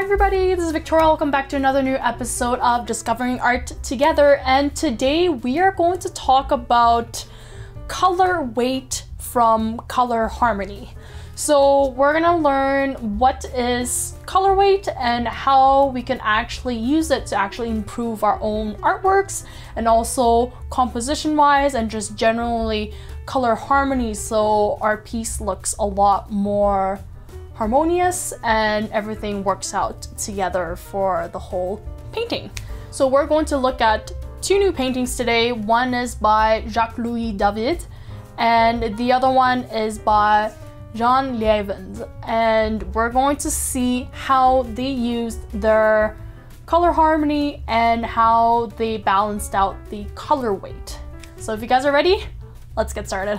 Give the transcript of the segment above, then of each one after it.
Hi everybody, this is Victoria. Welcome back to another new episode of Discovering Art Together, and today we are going to talk about color weight from color harmony. So we're gonna learn what is color weight and how we can actually use it to actually improve our own artworks, and also composition wise and just generally color harmony, so our piece looks a lot more harmonious and everything works out together for the whole painting. So we're going to look at two new paintings today. One is by Jacques-Louis David and the other one is by Jan Lievens, and we're going to see how they used their color harmony and how they balanced out the color weight. So if you guys are ready, let's get started.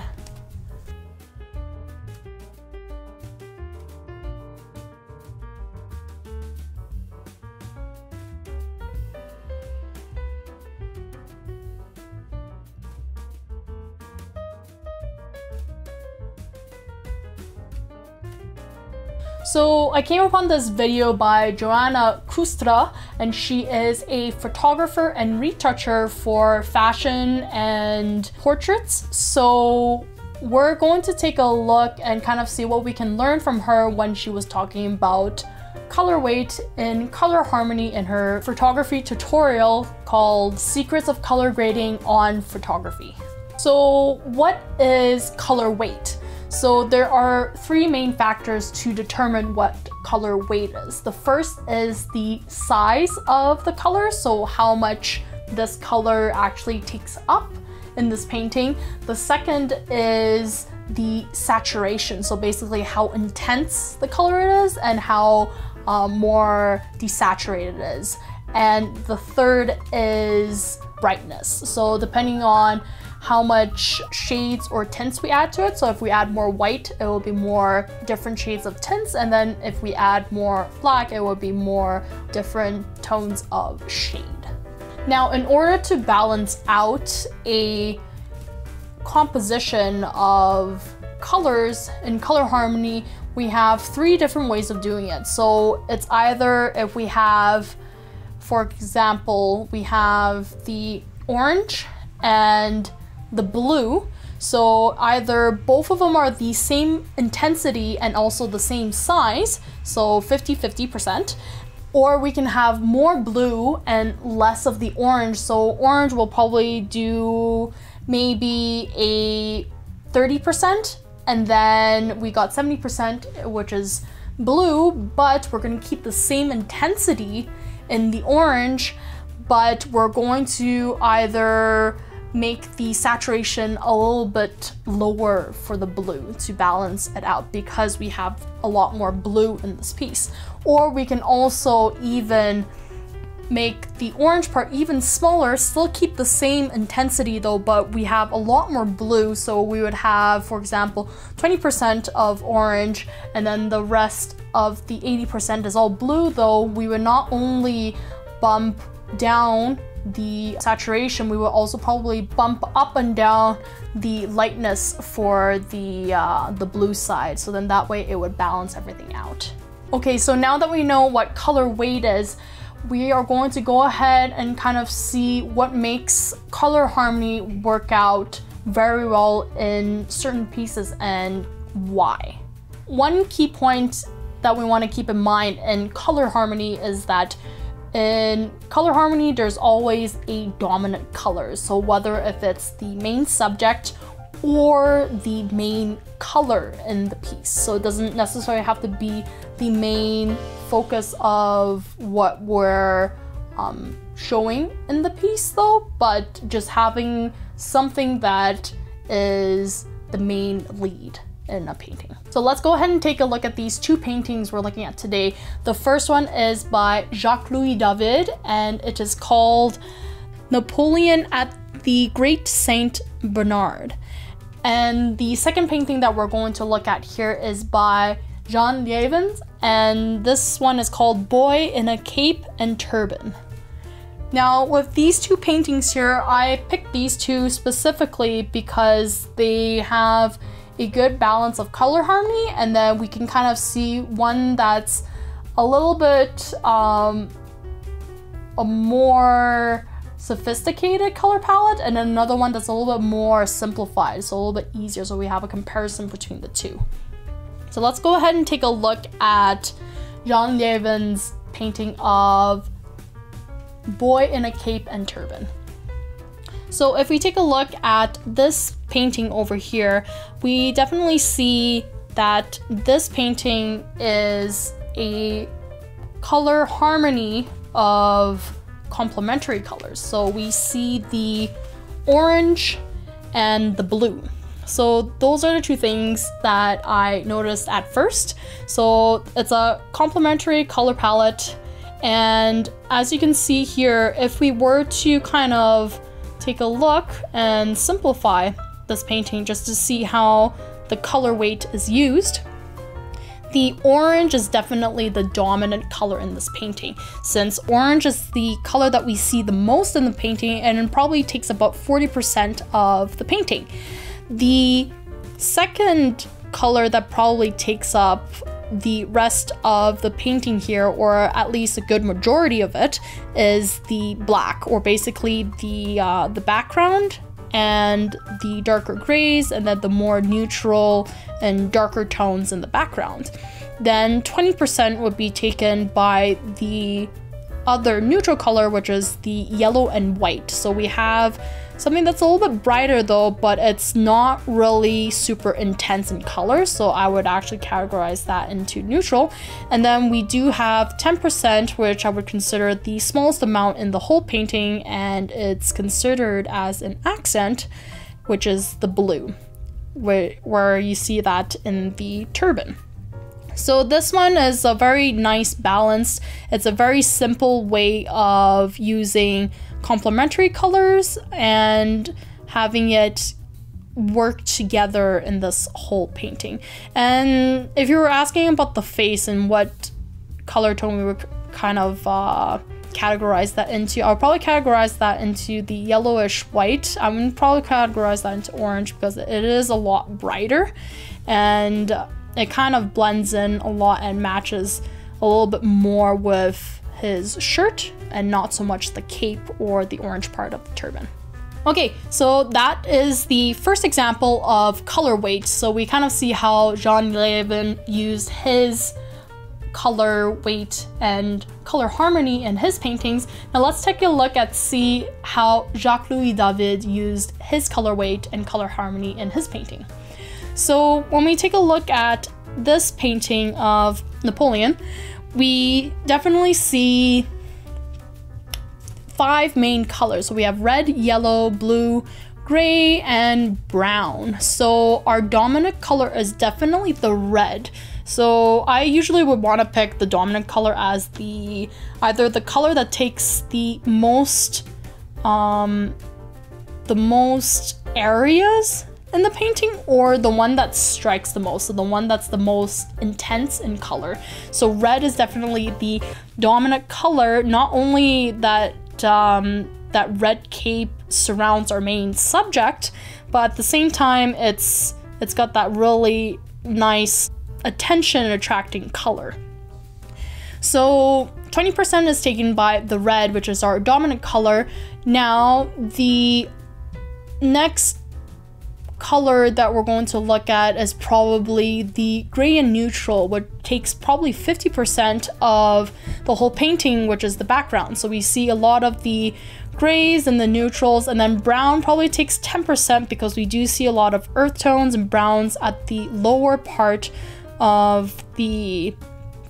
So I came upon this video by Joanna Kustra, and she is a photographer and retoucher for fashion and portraits. So we're going to take a look and kind of see what we can learn from her when she was talking about color weight and color harmony in her photography tutorial called Secrets of Color Grading on Photography. So what is color weight? So there are three main factors to determine what color weight is. The first is the size of the color, so how much this color actually takes up in this painting. The second is the saturation, so basically how intense the color it is and how more desaturated it is. And the third is brightness, so depending on how much shades or tints we add to it. So if we add more white, it will be more different shades of tints, and then if we add more black, it will be more different tones of shade. Now, in order to balance out a composition of colors in color harmony, we have three different ways of doing it. So it's either if we have, for example, we have the orange and the blue, so either both of them are the same intensity and also the same size, so 50-50%, or we can have more blue and less of the orange. So orange will probably do maybe a 30%, and then we got 70%, which is blue, but we're going to keep the same intensity in the orange, but we're going to either make the saturation a little bit lower for the blue to balance it out because we have a lot more blue in this piece. Or we can also even make the orange part even smaller, still keep the same intensity though, but we have a lot more blue. So we would have, for example, 20% of orange, and then the rest of the 80% is all blue, though we would not only bump down the saturation, we will also probably bump up and down the lightness for the blue side, so then that way it would balance everything out. Okay, so now that we know what color weight is, we are going to go ahead and kind of see what makes color harmony work out very well in certain pieces and why. One key point that we want to keep in mind in color harmony is that in color harmony, there's always a dominant color. So whether if it's the main subject or the main color in the piece. So it doesn't necessarily have to be the main focus of what we're showing in the piece though, but just having something that is the main lead in a painting. So let's go ahead and take a look at these two paintings we're looking at today. The first one is by Jacques-Louis David, and it is called Napoleon at the Great Saint Bernard. And the second painting that we're going to look at here is by Jan Lievens, and this one is called Boy in a Cape and Turban. Now with these two paintings here, I picked these two specifically because they have a good balance of color harmony, and then we can kind of see one that's a little bit a more sophisticated color palette, and then another one that's a little bit more simplified, so a little bit easier, so we have a comparison between the two. So let's go ahead and take a look at Jan Lievens' painting of Boy in a Cape and Turban. So if we take a look at this painting over here, we definitely see that this painting is a color harmony of complementary colors. So we see the orange and the blue. So those are the two things that I noticed at first. So it's a complementary color palette, and as you can see here, if we were to kind of take a look and simplify this painting just to see how the color weight is used, the orange is definitely the dominant color in this painting, since orange is the color that we see the most in the painting, and it probably takes about 40% of the painting. The second color that probably takes up the rest of the painting here, or at least a good majority of it, is the black, or basically the background and the darker grays, and then the more neutral and darker tones in the background. Then 20% would be taken by the other neutral color, which is the yellow and white. So we have something that's a little bit brighter though, but it's not really super intense in color, so I would actually categorize that into neutral. And then we do have 10%, which I would consider the smallest amount in the whole painting, and it's considered as an accent, which is the blue, where you see that in the turban. So this one is a very nice balance. It's a very simple way of using complementary colors and having it work together in this whole painting. And if you were asking about the face and what color tone we would kind of categorize that into, I would probably categorize that into the yellowish white. I would probably categorize that into orange because it is a lot brighter, and it kind of blends in a lot and matches a little bit more with his shirt and not so much the cape or the orange part of the turban. Okay, so that is the first example of color weight. So we kind of see how Jan Lievens used his color weight and color harmony in his paintings. Now let's take a look at see how Jacques-Louis David used his color weight and color harmony in his painting. So when we take a look at this painting of Napoleon, we definitely see 5 main colors. So we have red, yellow, blue, gray, and brown. So our dominant color is definitely the red. So I usually would want to pick the dominant color as either the color that takes the most areas in the painting, or the one that strikes the most, so the one that's the most intense in color. So red is definitely the dominant color, not only that that red cape surrounds our main subject, but at the same time it's got that really nice attention attracting color. So 20% is taken by the red, which is our dominant color. Now the next color that we're going to look at is probably the gray and neutral, which takes probably 50% of the whole painting, which is the background. So we see a lot of the grays and the neutrals, and then brown probably takes 10% because we do see a lot of earth tones and browns at the lower part of the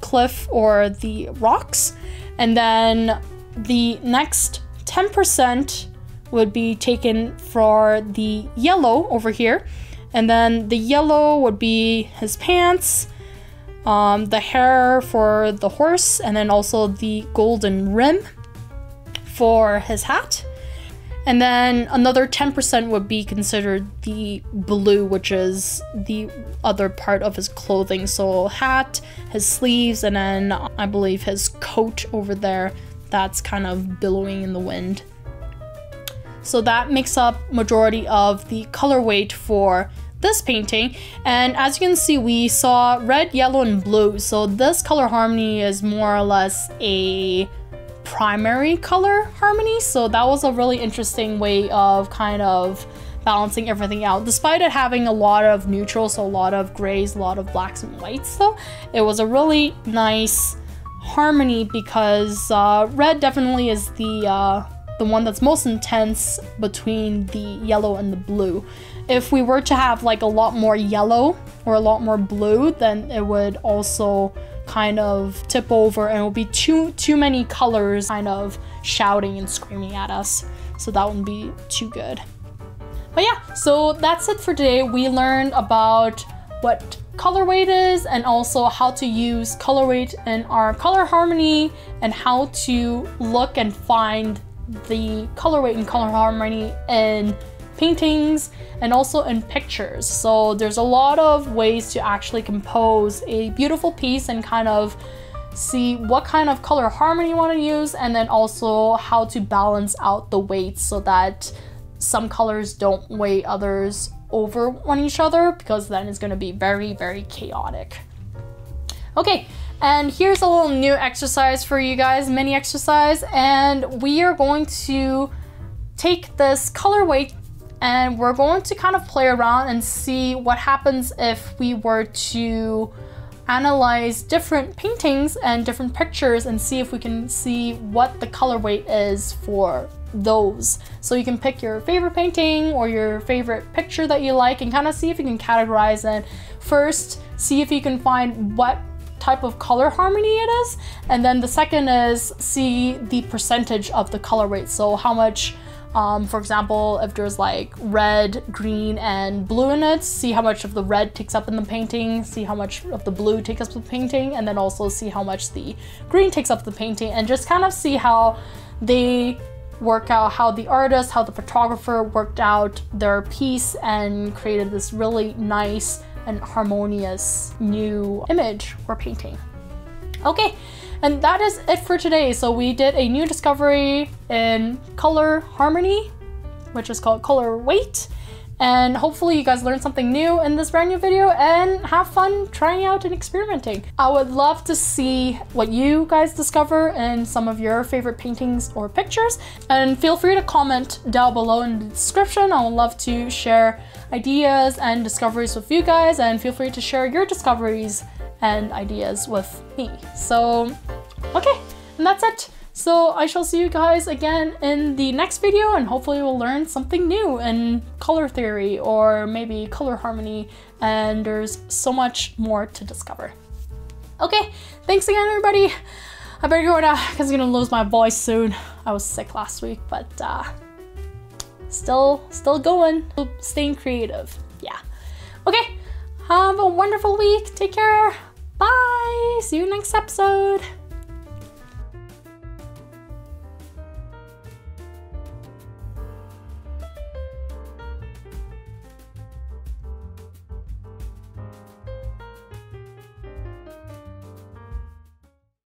cliff or the rocks. And then the next 10% would be taken for the yellow over here, and then the yellow would be his pants, the hair for the horse, and then also the golden rim for his hat. And then another 10% would be considered the blue, which is the other part of his clothing. So hat, his sleeves, and then I believe his coat over there that's kind of billowing in the wind. So that makes up majority of the color weight for this painting, and as you can see, we saw red, yellow, and blue. So this color harmony is more or less a primary color harmony. So that was a really interesting way of kind of balancing everything out, despite it having a lot of neutrals, so a lot of grays, a lot of blacks and whites. So it was a really nice harmony because red definitely is the one that's most intense between the yellow and the blue. If we were to have like a lot more yellow or a lot more blue, then it would also kind of tip over and it would be too many colors kind of shouting and screaming at us. So that wouldn't be too good. But yeah, so that's it for today. We learned about what color weight is and also how to use color weight in our color harmony and how to look and find the color weight and color harmony in paintings and also in pictures. So there's a lot of ways to actually compose a beautiful piece and kind of see what kind of color harmony you want to use, and then also how to balance out the weights so that some colors don't weigh others over on each other, because then it's going to be very, very chaotic. Okay, and here's a little new exercise for you guys, mini exercise, and we are going to take this color weight and we're going to kind of play around and see what happens if we were to analyze different paintings and different pictures and see if we can see what the color weight is for those. So you can pick your favorite painting or your favorite picture that you like and kind of see if you can categorize it. First, see if you can find what type of color harmony it is, and then the second is see the percentage of the color weight. So how much, for example, if there's like red, green, and blue in it, see how much of the red takes up in the painting, see how much of the blue takes up the painting, and then also see how much the green takes up the painting, and just kind of see how they work out, how the artist, how the photographer worked out their piece and created this really nice and harmonious new image or painting. Okay, and that is it for today. So we did a new discovery in color harmony, which is called color weight. And hopefully you guys learned something new in this brand new video and have fun trying out and experimenting. I would love to see what you guys discover in some of your favorite paintings or pictures. And feel free to comment down below in the description. I would love to share ideas and discoveries with you guys, and feel free to share your discoveries and ideas with me. So, okay, and that's it. So I shall see you guys again in the next video, and hopefully we'll learn something new in color theory or maybe color harmony, and there's so much more to discover. Okay, thanks again everybody. I better go now because I'm gonna lose my voice soon. I was sick last week, but still going, staying creative. Yeah. Okay, have a wonderful week. Take care. Bye. See you next episode.